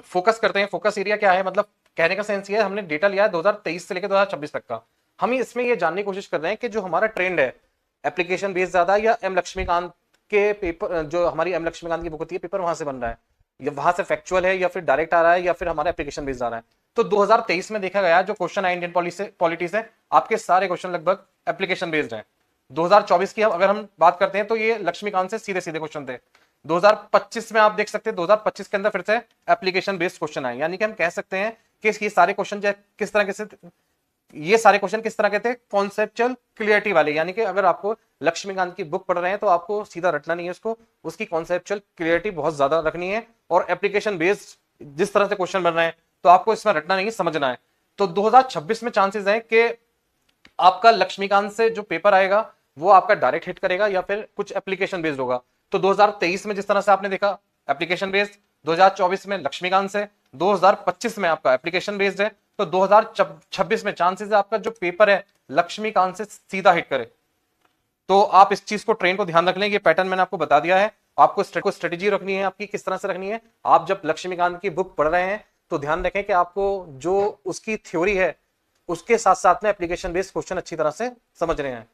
Focus करते हैं। Focus area क्या है, मतलब कहने का सेंस ये है, हमने डेटा लिया है 2023 से लेकर 2026 तक का। हम इसमें ये जानने की कोशिश कर रहे हैं कि जो हमारा ट्रेंड है, एप्लीकेशन बेस्ड ज्यादा है या एम लक्ष्मीकांत के पेपर, जो हमारी एम लक्ष्मीकांत की बुक होती है, पेपर वहां से बन रहा है, या वहां से फैक्चुअल है, या फिर डायरेक्ट आ रहा है, या फिर हमारा एप्लीकेशन बेस्ड आ रहा है। तो 2023 में देखा गया जो क्वेश्चन है इंडियन पॉलिटी से, आपके सारे क्वेश्चन लगभग एप्लीकेशन बेस्ड हैं। 2024 की अगर हम बात करते हैं तो ये लक्ष्मीकांत से सीधे सीधे क्वेश्चन थे। 2025 में आप देख सकते हैं 2025 के अंदर फिर से एप्लीकेशन बेस्ड क्वेश्चन आए, यानी कि हम कह सकते हैं कि ये सारे क्वेश्चन किस तरह के, ये सारे क्वेश्चन किस तरह के थे, कॉन्सेप्चुअल क्लियरिटी वाले। यानी कि अगर आपको लक्ष्मीकांत की बुक पढ़ रहे हैं तो आपको सीधा रटना नहीं है उसको, उसकी कॉन्सेप्चुअल क्लियरिटी बहुत ज्यादा रखनी है, और एप्लीकेशन बेस्ड जिस तरह से क्वेश्चन बन रहे हैं तो आपको इसमें रटना नहीं, समझना है। तो 2026 में चांसेस है कि आपका लक्ष्मीकांत से जो पेपर आएगा वो आपका डायरेक्ट हिट करेगा या फिर कुछ एप्लीकेशन बेस्ड होगा। तो 2023 में जिस तरह से आपने देखा एप्लीकेशन बेस्ड, 2024 में लक्ष्मीकांत से, 2025 में आपका एप्लीकेशन बेस्ड है, तो 2026 में चांसेस है आपका जो पेपर है लक्ष्मीकांत से सीधा हिट करे। तो आप इस चीज को, ट्रेन को ध्यान रख लें, ये पैटर्न मैंने आपको बता दिया है। आपको स्ट्रेटेजी रखनी है आपकी, किस तरह से रखनी है। आप जब लक्ष्मीकांत की बुक पढ़ रहे हैं तो ध्यान रखें कि आपको जो उसकी थ्योरी है उसके साथ साथ में एप्लीकेशन बेस्ड क्वेश्चन अच्छी तरह से समझ रहे हैं।